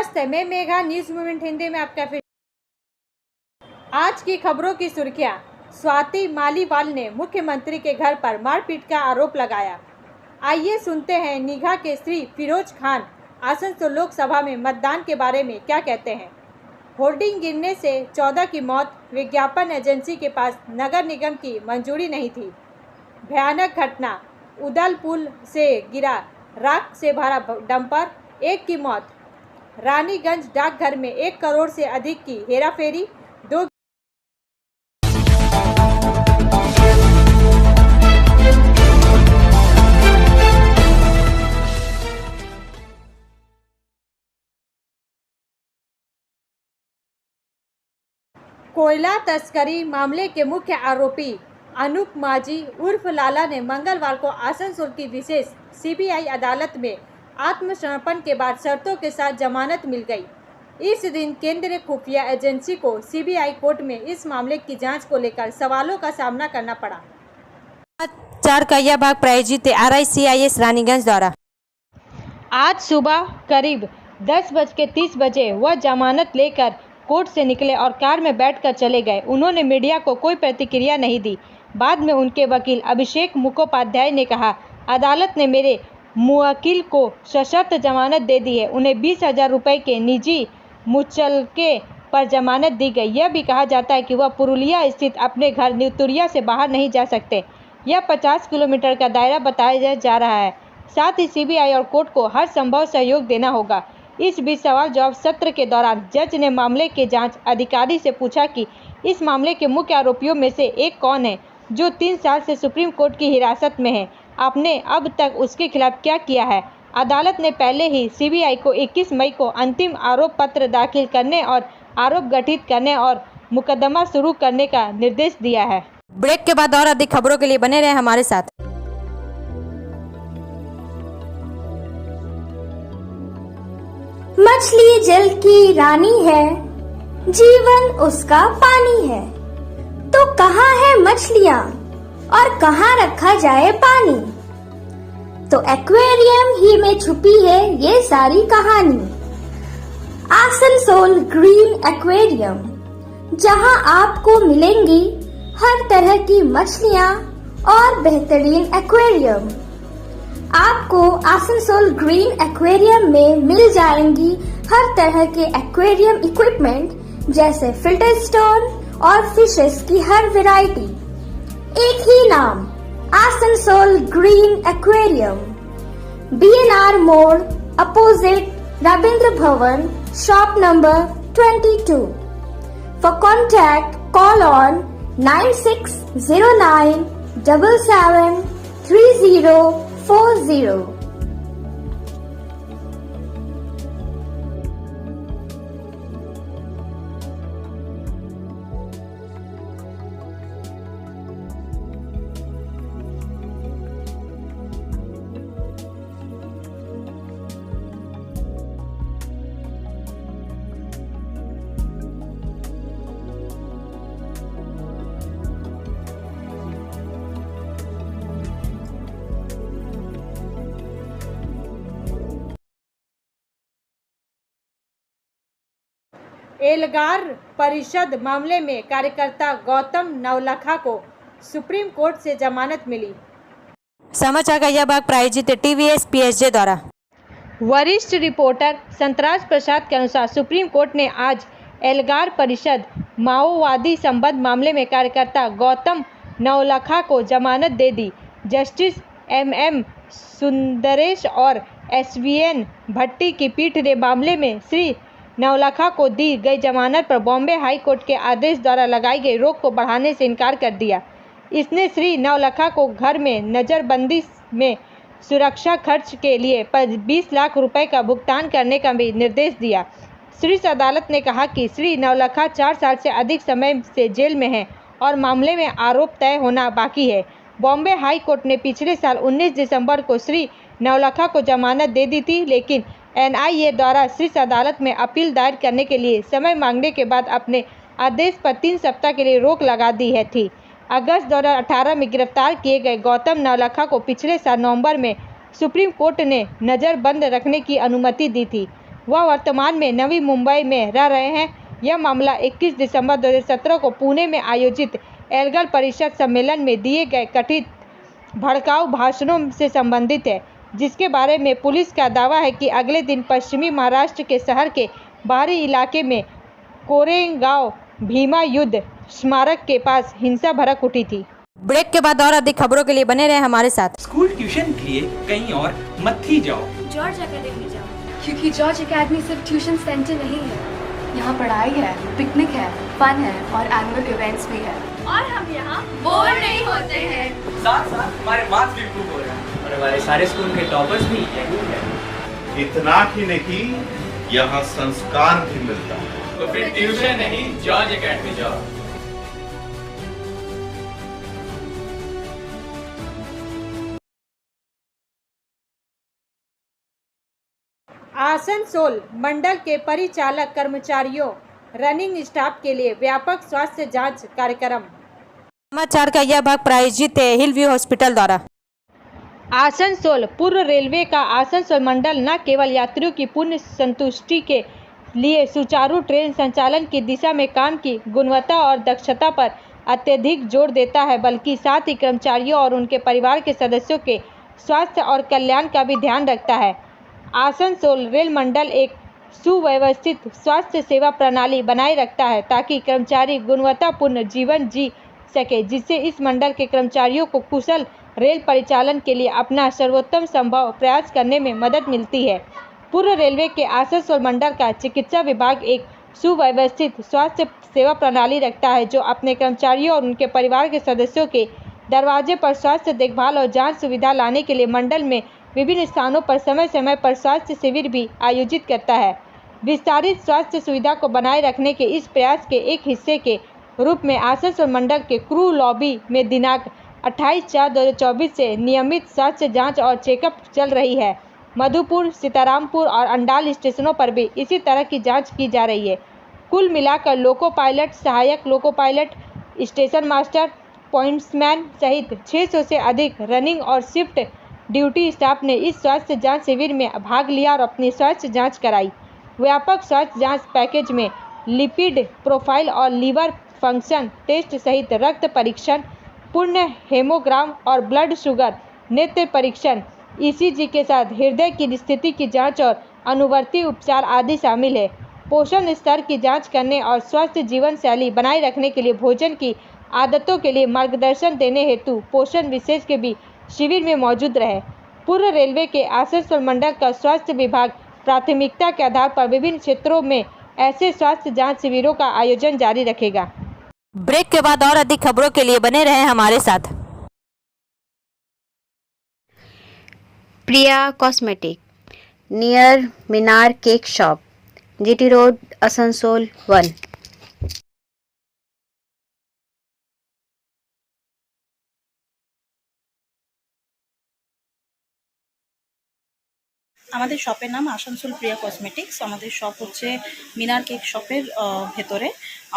नमस्ते, मैं Megha, news movement Hindi में आपका फिर। आज की खबरों की सुर्खियां। स्वाति मालीवाल ने मुख्यमंत्री के घर पर मारपीट का आरोप लगाया। आइए सुनते हैं निगाह के श्री फिरोज खान आसनसोल लोकसभा में मतदान के बारे में क्या कहते हैं। होर्डिंग गिरने से 14 की मौत। विज्ञापन एजेंसी के पास नगर निगम की मंजूरी नहीं थी। भयानक घटना, उदल पुल से गिरा राख से भरा डंपर, 1 की मौत। रानीगंज डाकघर में 1 करोड़ से अधिक की हेराफेरी। 2 कोयला तस्करी मामले के मुख्य आरोपी अनूप माझी उर्फ लाला ने मंगलवार को आसनसोल की विशेष सीबीआई अदालत में आत्मसमर्पण के बाद शर्तों के साथ जमानत मिल गई। इस दिन केंद्रीय खुफिया एजेंसी को सीबीआई कोर्ट में इस मामले की जांच को लेकर सवालों का सामना करना पड़ा। 4 का यह भाग प्रायोजित RICIS रानीगंज द्वारा। आज सुबह करीब 10:30 बजे वह जमानत लेकर कोर्ट से निकले और कार में बैठकर चले गए। उन्होंने मीडिया को कोई प्रतिक्रिया नहीं दी। बाद में उनके वकील अभिषेक मुखोपाध्याय ने कहा, अदालत ने मेरे मुवक्किल को सशर्त जमानत दे दी है। उन्हें 20,000 रुपये के निजी मुचलके पर जमानत दी गई। यह भी कहा जाता है कि वह पुरुलिया स्थित अपने घर न्यूतुरिया से बाहर नहीं जा सकते। यह 50 किलोमीटर का दायरा बताया जा रहा है। साथ ही सीबीआई और कोर्ट को हर संभव सहयोग देना होगा। इस बीच सवाल जवाब सत्र के दौरान जज ने मामले के जांच अधिकारी से पूछा कि इस मामले के मुख्य आरोपियों में से एक कौन है जो 3 साल से सुप्रीम कोर्ट की हिरासत में है। आपने अब तक उसके खिलाफ क्या किया है। अदालत ने पहले ही सीबीआई को 21 मई को अंतिम आरोप पत्र दाखिल करने और आरोप गठित करने और मुकदमा शुरू करने का निर्देश दिया है। ब्रेक के बाद और अधिक खबरों के लिए बने रहें हमारे साथ। मछली जल की रानी है, जीवन उसका पानी है। तो कहाँ है मछलियाँ और कहाँ रखा जाए पानी। तो एक्वेरियम ही में छुपी है ये सारी कहानी। आसनसोल ग्रीन एक्वेरियम, जहाँ आपको मिलेंगी हर तरह की मछलियाँ और बेहतरीन एक्वेरियम। आपको आसनसोल ग्रीन एक्वेरियम में मिल जाएंगी हर तरह के एक्वेरियम इक्विपमेंट जैसे फिल्टर स्टोन और फिशेस की हर वैरायटी। एक ही नाम, आसनसोल ग्रीन एक्वेरियम। BNR मोड़ opposite Ravindra Bhavan, shop number 22। For contact, call on 9609 77 3040। Elgar Parishad मामले में कार्यकर्ता गौतम नवलखा को सुप्रीम कोर्ट से जमानत मिली। समाचार का यह भाग प्रायोजित TVS PSJ द्वारा। वरिष्ठ रिपोर्टर संतराज प्रसाद के अनुसार सुप्रीम कोर्ट ने आज एल्गार परिषद माओवादी संबंध मामले में कार्यकर्ता गौतम नवलखा को जमानत दे दी। जस्टिस MM सुंदरेश और SVN भट्टी की पीठ ने मामले में श्री नवलखा को दी गई जमानत पर बॉम्बे हाई कोर्ट के आदेश द्वारा लगाई गई रोक को बढ़ाने से इनकार कर दिया। इसने श्री नवलखा को घर में नज़रबंदी में सुरक्षा खर्च के लिए 20 लाख रुपए का भुगतान करने का भी निर्देश दिया। शीर्ष अदालत ने कहा कि श्री नवलखा 4 साल से अधिक समय से जेल में हैं और मामले में आरोप तय होना बाकी है। बॉम्बे हाई कोर्ट ने पिछले साल 19 दिसंबर को श्री नवलखा को जमानत दे दी थी, लेकिन NIA द्वारा शीर्ष अदालत में अपील दायर करने के लिए समय मांगने के बाद अपने आदेश पर 3 सप्ताह के लिए रोक लगा दी है थी। अगस्त 2018 में गिरफ्तार किए गए गौतम नवलखा को पिछले साल नवंबर में सुप्रीम कोर्ट ने नज़रबंद रखने की अनुमति दी थी। वह वर्तमान में नवी मुंबई में रह रहे हैं। यह मामला 21 दिसंबर 2017 को पुणे में आयोजित एल्गार परिषद सम्मेलन में दिए गए कथित भड़काऊ भाषणों से संबंधित है, जिसके बारे में पुलिस का दावा है कि अगले दिन पश्चिमी महाराष्ट्र के शहर के बाहरी इलाके में कोरेगांव भीमा युद्ध स्मारक के पास हिंसा भड़क उठी थी। ब्रेक के बाद और अधिक खबरों के लिए बने रहे हमारे साथ। स्कूल ट्यूशन के लिए कहीं और मत ही जाओ, जॉर्ज एकेडमी जाओ, क्योंकि जॉर्ज एकेडमी सिर्फ ट्यूशन सेंटर नहीं है। यहाँ पढ़ाई है, पिकनिक है, फन है और एनुअल इवेंट्स भी है। और हम यहाँ बोर नहीं होते हैं। साथ साथ हमारे मार्क्स भी इम्प्रूव हो रहे हैं और हमारे सारे स्कूल के टॉपर्स भी यही है। इतना ही नहीं, यहाँ संस्कार भी मिलता है। तो फिर ट्यूशन नहीं, जॉर्ज एकेडमी जाओ। आसनसोल मंडल के परिचालक कर्मचारियों रनिंग स्टाफ के लिए व्यापक स्वास्थ्य जांच कार्यक्रम। समाचार का यह भाग प्रायोजित है हिल व्यू हॉस्पिटल द्वारा। आसनसोल पूर्व रेलवे का आसनसोल मंडल न केवल यात्रियों की पूर्ण संतुष्टि के लिए सुचारू ट्रेन संचालन की दिशा में काम की गुणवत्ता और दक्षता पर अत्यधिक जोर देता है, बल्कि साथ ही कर्मचारियों और उनके परिवार के सदस्यों के स्वास्थ्य और कल्याण का भी ध्यान रखता है। आसनसोल रेल मंडल एक सुव्यवस्थित स्वास्थ्य सेवा प्रणाली बनाए रखता है ताकि कर्मचारी गुणवत्तापूर्ण जीवन जी सके, जिससे इस मंडल के कर्मचारियों को कुशल रेल परिचालन के लिए अपना सर्वोत्तम संभव प्रयास करने में मदद मिलती है। पूर्व रेलवे के आसनसोल मंडल का चिकित्सा विभाग एक सुव्यवस्थित स्वास्थ्य सेवा प्रणाली रखता है, जो अपने कर्मचारियों और उनके परिवार के सदस्यों के दरवाजे पर स्वास्थ्य देखभाल और जांच सुविधा लाने के लिए मंडल में विभिन्न स्थानों पर समय समय पर स्वास्थ्य शिविर भी आयोजित करता है। विस्तारित स्वास्थ्य सुविधा को बनाए रखने के इस प्रयास के एक हिस्से के रूप में आसनसोल मंडल के क्रू लॉबी में दिनांक 28/4/2024 से नियमित स्वास्थ्य जांच और चेकअप चल रही है। मधुपुर, सीतारामपुर और अंडाल स्टेशनों पर भी इसी तरह की जांच की जा रही है। कुल मिलाकर लोको पायलट, सहायक loco pilot, station master, pointsman सहित 600 से अधिक रनिंग और शिफ्ट ड्यूटी स्टाफ ने इस स्वास्थ्य जांच शिविर में भाग लिया और अपनी स्वास्थ्य जांच कराई। व्यापक स्वास्थ्य जांच पैकेज में लिपिड प्रोफाइल और लीवर फंक्शन टेस्ट सहित रक्त परीक्षण, पूर्ण हेमोग्राम और ब्लड शुगर, नेत्र परीक्षण, ईसीजी के साथ हृदय की स्थिति की जांच और अनुवर्ती उपचार आदि शामिल है। पोषण स्तर की जांच करने और स्वस्थ जीवन शैली बनाए रखने के लिए भोजन की आदतों के लिए मार्गदर्शन देने हेतु पोषण विशेष के भी शिविर में मौजूद रहे। पूर्व रेलवे के आसनसोल मंडल का स्वास्थ्य विभाग प्राथमिकता के आधार पर विभिन्न क्षेत्रों में ऐसे स्वास्थ्य जांच शिविरों का आयोजन जारी रखेगा। ब्रेक के बाद और अधिक खबरों के लिए बने रहें हमारे साथ। Priya cosmetic near Minar cake shop, GT road, Asansol 1। আমাদের শপের নাম আসানসোল প্রিয়া কসমেটিক্স। আমাদের শপ হচ্ছে মিনার কেক শপের ভেতরে।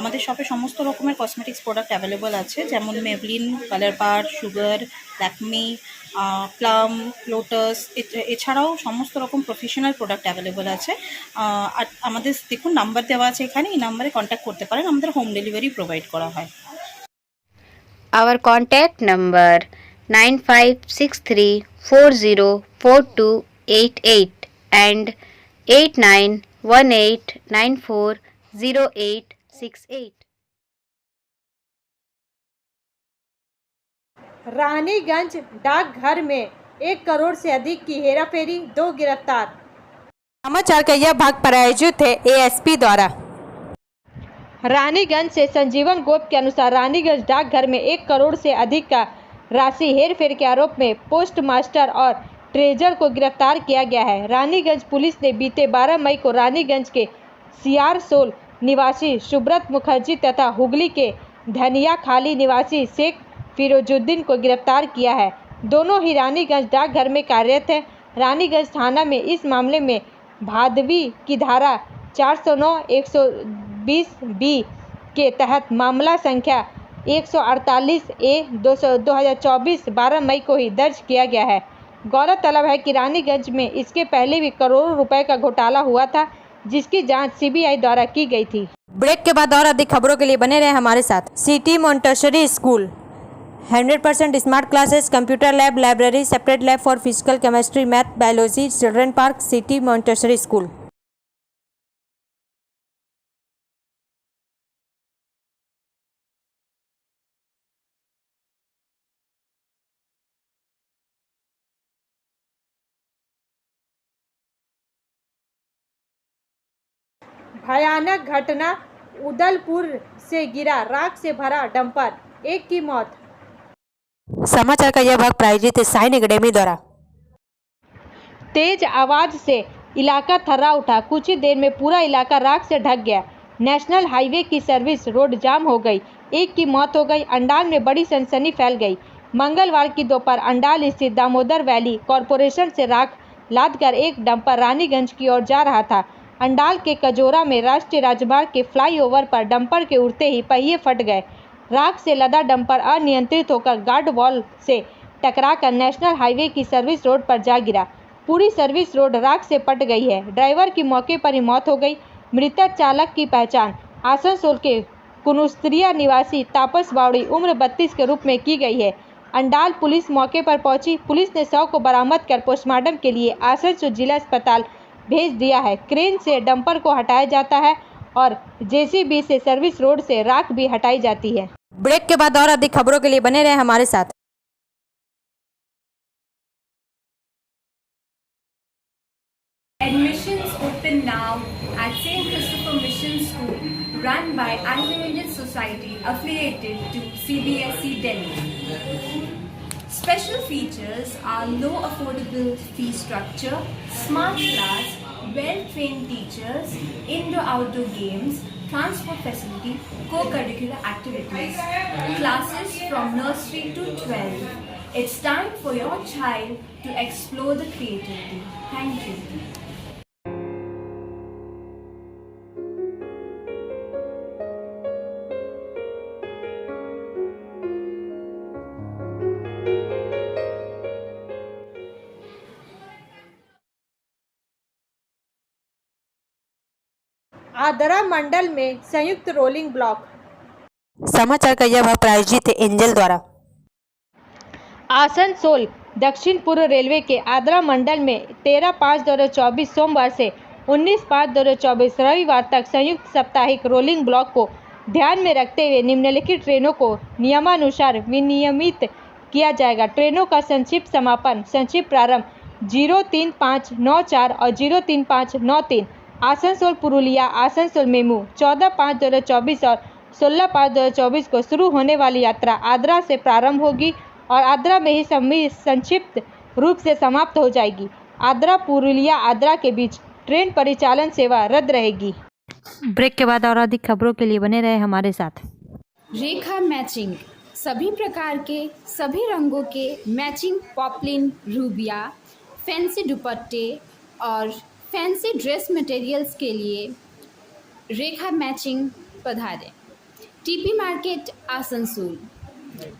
আমাদের শপে সমস্ত রকমের কসমেটিক্স প্রোডাক্ট অ্যাভেলেবল আছে, যেমন মেবলিন, কালার বার, সুগার, ল্যাকমি, প্লাম, লোটাস, এছাড়াও সমস্ত রকম প্রফেশনাল প্রোডাক্ট অ্যাভেলেবল আছে। আর আমাদের দেখুন নাম্বার দেওয়া আছে এখানে, এই নাম্বারে কন্ট্যাক্ট করতে পারেন। আমাদের হোম ডেলিভারি প্রোভাইড করা হয়। Our contact number 9563404288 and 8918940868। Raniganj डाकघर में 1 करोड़ से अधिक की हेराफेरी, 2 गिरफ्तार। समाचार का यह भाग प्रायोजित है एएसपी द्वारा। रानीगंज से संजीवन गोप के अनुसार रानीगंज डाकघर में 1 करोड़ से अधिक का राशि हेरफेर के आरोप में पोस्ट मास्टर और ट्रेजर को गिरफ्तार किया गया है। रानीगंज पुलिस ने बीते 12 मई को रानीगंज के सियारसोल निवासी सुब्रत मुखर्जी तथा हुगली के धनिया खाली निवासी शेख फिरोजुद्दीन को गिरफ्तार किया है। दोनों ही रानीगंज डाकघर में कार्यरत हैं। रानीगंज थाना में इस मामले में भादवी की धारा 409-120B के तहत मामला संख्या 148A 2024 12 मई को ही दर्ज किया गया है। गौरतलब है कि रानीगंज में इसके पहले भी करोड़ों रुपए का घोटाला हुआ था, जिसकी जांच सीबीआई द्वारा की गई थी। ब्रेक के बाद और अधिक खबरों के लिए बने रहे हमारे साथ। City Montessori school 100% smart classes, computer lab, library, separate lab for physical, chemistry, math, biology, children park, city Montessori school. भयानक घटना, उदलपुर से गिरा राख से भरा डंपर, एक की मौत। समाचार का यह भाग प्रायोजित है साइन एकेडमी द्वारा। तेज आवाज से इलाका थर्रा उठा, कुछ ही देर में पूरा इलाका राख से ढक गया। नेशनल हाईवे की सर्विस रोड जाम हो गई, एक की मौत हो गई। अंडाल में बड़ी सनसनी फैल गई। मंगलवार की दोपहर अंडाल स्थित दामोदर वैली कॉरपोरेशन से राख लादकर एक डंपर रानीगंज की ओर जा रहा था। अंडाल के कजोरा में राष्ट्रीय राजमार्ग के फ्लाईओवर पर डंपर के उड़ते ही पहिए फट गए। राख से लदा डंपर अनियंत्रित होकर गार्ड वॉल से टकराकर नेशनल हाईवे की सर्विस रोड पर जा गिरा। पूरी सर्विस रोड राख से पट गई है। ड्राइवर की मौके पर ही मौत हो गई। मृतक चालक की पहचान आसनसोल के कुनुस्त्रिया निवासी तापस बावड़ी उम्र 32 के रूप में की गई है। अंडाल पुलिस मौके पर पहुंची। पुलिस ने शव को बरामद कर पोस्टमार्टम के लिए आसनसोल जिला अस्पताल भेज दिया है। क्रेन से डंपर को हटाया जाता है और जेसीबी से सर्विस रोड से राख भी हटाई जाती है। ब्रेक के बाद और अधिक खबरों के लिए बने रहे हमारे साथ। Admissions open now at St. Christopher Mission School, run by Anglo-Indian Society affiliated to CBSE Delhi. Special features are low affordable fee structure, smart class, well-trained teachers, indoor-outdoor games, transport facility, co-curricular activities, classes from nursery to 12. It's time for your child to explore the creativity. Thank you. आदरा मंडल में संयुक्त rolling block. समाचार का यह भाग प्रायोजित है angel द्वारा। आसनसोल दक्षिण पूर्व रेलवे के आदरा मंडल में 13/5/2024 सोमवार से 19/5/2024 रविवार तक संयुक्त साप्ताहिक रोलिंग ब्लॉक को ध्यान में रखते हुए निम्नलिखित ट्रेनों को नियमानुसार विनियमित किया जाएगा। ट्रेनों का संक्षिप्त समापन, संक्षिप्त प्रारंभ 03594 और 03593। आसनसोल पुरुलिया आसनसोल मेमू 14/5/2024 और 16/5/2024 को शुरू होने वाली यात्रा आद्रा से प्रारंभ होगी और आद्रा में ही संक्षिप्त रूप से समाप्त हो जाएगी। आद्रा पुरुलिया आद्रा के बीच ट्रेन परिचालन सेवा रद्द रहेगी। ब्रेक के बाद और अधिक खबरों के लिए बने रहे हमारे साथ। रेखा मैचिंग, सभी प्रकार के सभी रंगों के मैचिंग पॉपलिन, रूबिया, फैंसी दुपट्टे और फैंसी ड्रेस मटेरियल्स के लिए रेखा मैचिंग पधारें। TP market Asansol.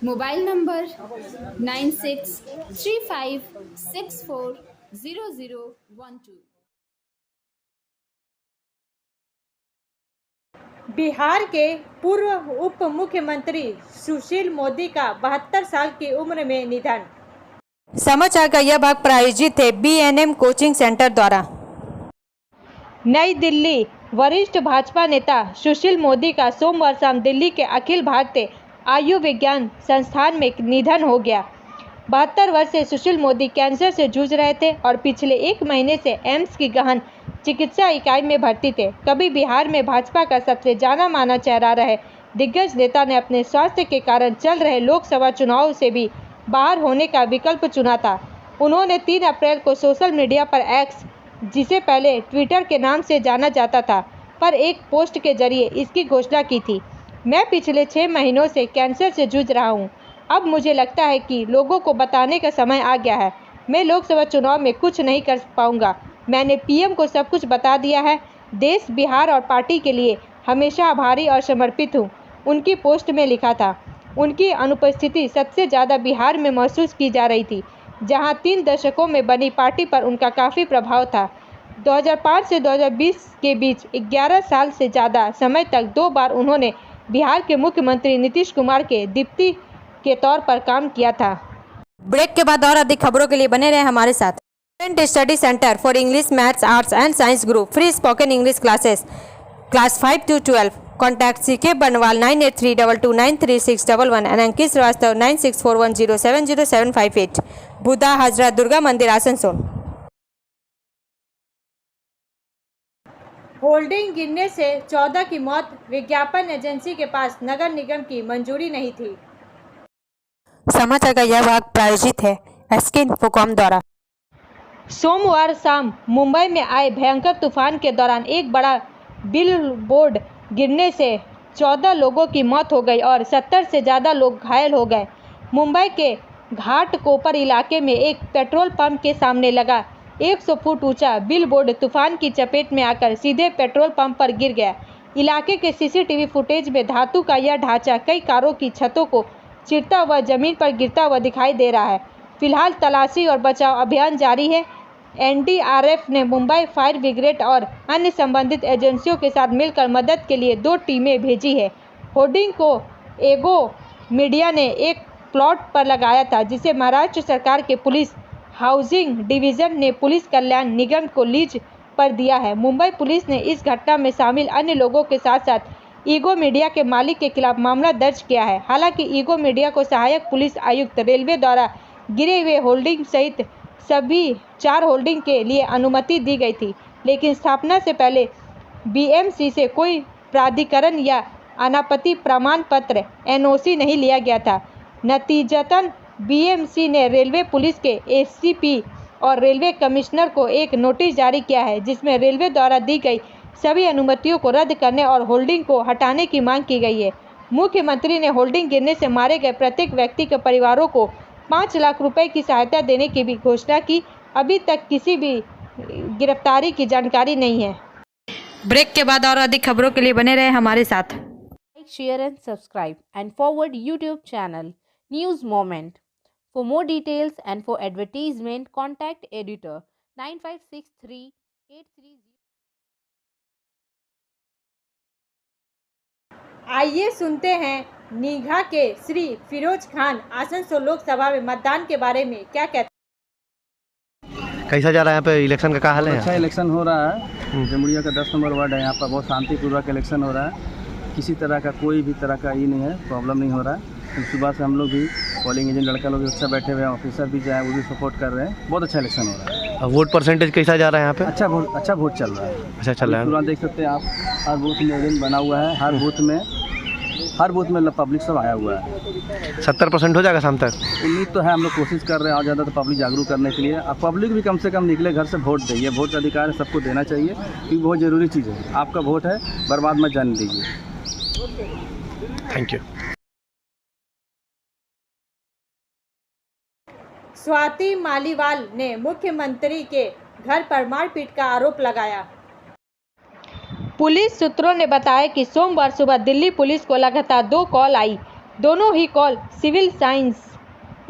Mobile number 9635640012। Bihar के पूर्व उप मुख्यमंत्री सुशील मोदी का 72 साल की उम्र में निधन। समाचार का यह भाग प्रायोजित है BNM कोचिंग सेंटर द्वारा। नई दिल्ली। वरिष्ठ भाजपा नेता सुशील मोदी का सोमवार शाम दिल्ली के अखिल भारतीय आयुर्विज्ञान संस्थान में निधन हो गया। 72 वर्षीय सुशील मोदी कैंसर से जूझ रहे थे और पिछले 1 महीने से एम्स की गहन चिकित्सा इकाई में भर्ती थे। कभी बिहार में भाजपा का सबसे जाना माना चेहरा रहे दिग्गज नेता ने अपने स्वास्थ्य के कारण चल रहे लोकसभा चुनाव से भी बाहर होने का विकल्प चुना था। उन्होंने 3 अप्रैल को सोशल मीडिया पर एक्स, जिसे पहले ट्विटर के नाम से जाना जाता था, पर एक पोस्ट के जरिए इसकी घोषणा की थी। मैं पिछले 6 महीनों से कैंसर से जूझ रहा हूं। अब मुझे लगता है कि लोगों को बताने का समय आ गया है। मैं लोकसभा चुनाव में कुछ नहीं कर पाऊंगा। मैंने पीएम को सब कुछ बता दिया है। देश, बिहार और पार्टी के लिए हमेशा आभारी और समर्पित हूँ, उनकी पोस्ट में लिखा था। उनकी अनुपस्थिति सबसे ज़्यादा बिहार में महसूस की जा रही थी। जहां 3 दशकों में बनी पार्टी पर उनका काफ़ी प्रभाव था। 2005 से 2020 के बीच 11 साल से ज़्यादा समय तक 2 बार उन्होंने बिहार के मुख्यमंत्री नीतीश कुमार के डिप्टी के तौर पर काम किया था। ब्रेक के बाद और अधिक खबरों के लिए बने रहे हमारे साथ। Student study centre for English, maths, arts and science group, free spoken English classes, class 5 to 12। Contact CK Banwal 9832293611 and Ankit Srivastava 9641070758। Budha Hazra Durga Mandir, Asansol. Holding गिरने से 14 की मौत, विज्ञापन एजेंसी के पास नगर निगम की मंजूरी नहीं थी। समाचार का यह भाग प्रायोजित है एसके इन्फोकॉम द्वारा। सोमवार शाम मुंबई में आए भयंकर तूफान के दौरान एक बड़ा बिलबोर्ड गिरने से 14 लोगों की मौत हो गई और 70 से ज़्यादा लोग घायल हो गए। मुंबई के घाटकोपर इलाके में एक पेट्रोल पंप के सामने लगा 100 फुट ऊंचा बिलबोर्ड तूफान की चपेट में आकर सीधे पेट्रोल पंप पर गिर गया। इलाके के सीसीटीवी फुटेज में धातु का यह ढांचा कई कारों की छतों को चीरता हुआ जमीन पर गिरता हुआ दिखाई दे रहा है। फिलहाल तलाशी और बचाव अभियान जारी है। एनडीआरएफ ने मुंबई फायर ब्रिगेड और अन्य संबंधित एजेंसियों के साथ मिलकर मदद के लिए 2 टीमें भेजी है। होर्डिंग को एगो मीडिया ने एक प्लॉट पर लगाया था, जिसे महाराष्ट्र सरकार के पुलिस हाउसिंग डिवीजन ने पुलिस कल्याण निगम को लीज पर दिया है। मुंबई पुलिस ने इस घटना में शामिल अन्य लोगों के साथ साथ ईगो मीडिया के मालिक के खिलाफ मामला दर्ज किया है। हालांकि ईगो मीडिया को सहायक पुलिस आयुक्त रेलवे द्वारा गिरे हुए होल्डिंग सहित सभी 4 होल्डिंग के लिए अनुमति दी गई थी, लेकिन स्थापना से पहले बीएमसी से कोई प्राधिकरण या अनापत्ति प्रमाण पत्र एनओसी नहीं लिया गया था। नतीजतन बीएमसी ने रेलवे पुलिस के एसीपी और रेलवे कमिश्नर को एक नोटिस जारी किया है, जिसमें रेलवे द्वारा दी गई सभी अनुमतियों को रद्द करने और होल्डिंग को हटाने की मांग की गई है। मुख्यमंत्री ने होल्डिंग गिरने से मारे गए प्रत्येक व्यक्ति के परिवारों को 5 लाख रुपए की सहायता देने की भी घोषणा की। अभी तक किसी भी गिरफ्तारी की जानकारी नहीं है। ब्रेक के बाद और अधिक खबरों के लिए बने रहे हमारे साथ। Like, share and subscribe and forward YouTube channel News Moment. For more details and for advertisement, contact editor 956383. आइए सुनते हैं निघा के श्री फिरोज खान आसनसोल लोकसभा में मतदान के बारे में क्या कहते हैं। कैसा जा रहा है यहाँ पे इलेक्शन का क्या हाल है? अच्छा इलेक्शन हो रहा है। जमुड़िया का 10 नंबर वार्ड है, यहाँ पर बहुत शांतिपूर्वक इलेक्शन हो रहा है। किसी तरह का कोई भी तरह का ये नहीं है, प्रॉब्लम नहीं हो रहा है। तो सुबह से हम लोग भी पोलिंग एजेंट लड़का लोग भी अच्छा बैठे हुए हैं, ऑफिसर भी जो है वो भी सपोर्ट कर रहे हैं। बहुत अच्छा इलेक्शन हो रहा है। वोट परसेंटेज कैसा जा रहा है यहाँ पे? अच्छा वोट चल रहा है। अच्छा चल रहा है। पूरा देख सकते हैं आप, हर बूथ में एजेंट बना हुआ है, हर बूथ में पब्लिक सब आया हुआ है। 70% हो जाएगा शाम तक? उम्मीद तो है, हम लोग कोशिश कर रहे हैं और ज़्यादा तो पब्लिक जागरूक करने के लिए। अब पब्लिक भी कम से कम निकले घर से, वोट दे। ये वोट का अधिकार है, सबको देना चाहिए, क्योंकि बहुत ज़रूरी चीज़ है। आपका वोट है, बर्बाद मत जाने दीजिए। Thank you. स्वाति मालीवाल ने मुख्यमंत्री के घर पर मारपीट का आरोप लगाया। पुलिस सूत्रों ने बताया कि सोमवार सुबह दिल्ली पुलिस को लगातार 2 कॉल आई। दोनों ही कॉल सिविल साइंस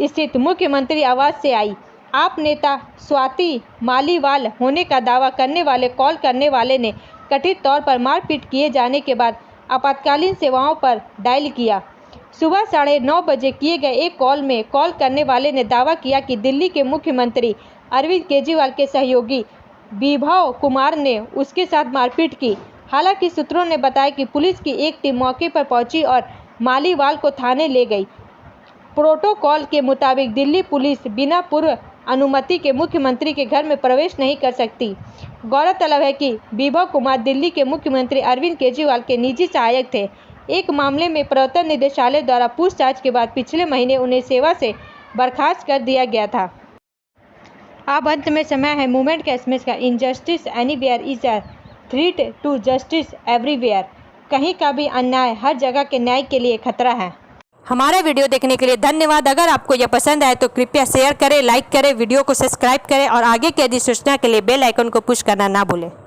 स्थित मुख्यमंत्री आवास से आई। आप नेता स्वाति मालीवाल होने का दावा करने वाले कॉल करने वाले ने कथित तौर पर मारपीट किए जाने के बाद आपातकालीन सेवाओं पर डायल किया। सुबह 9:30 बजे किए गए एक कॉल में कॉल करने वाले ने दावा किया कि दिल्ली के मुख्यमंत्री अरविंद केजरीवाल के सहयोगी विभव कुमार ने उसके साथ मारपीट की। हालांकि सूत्रों ने बताया कि पुलिस की एक टीम मौके पर पहुंची और मालीवाल को थाने ले गई। प्रोटोकॉल के मुताबिक दिल्ली पुलिस बिना पूर्व अनुमति के मुख्यमंत्री के घर में प्रवेश नहीं कर सकती। गौरतलब है कि विभव कुमार दिल्ली के मुख्यमंत्री अरविंद केजरीवाल के निजी सहायक थे। एक मामले में प्रवर्तन निदेशालय द्वारा पूछताछ के बाद पिछले महीने उन्हें सेवा से बर्खास्त कर दिया गया था। अब अंत में समय है मूवमेंट का एसएमएस का। Injustice anywhere is a threat to justice everywhere. कहीं का भी अन्याय हर जगह के न्याय के लिए खतरा है। हमारा वीडियो देखने के लिए धन्यवाद। अगर आपको यह पसंद आए तो कृपया शेयर करें, लाइक करें, वीडियो को सब्सक्राइब करें और आगे की अधिसूचना के लिए बेल आइकन को पुश करना ना भूलें।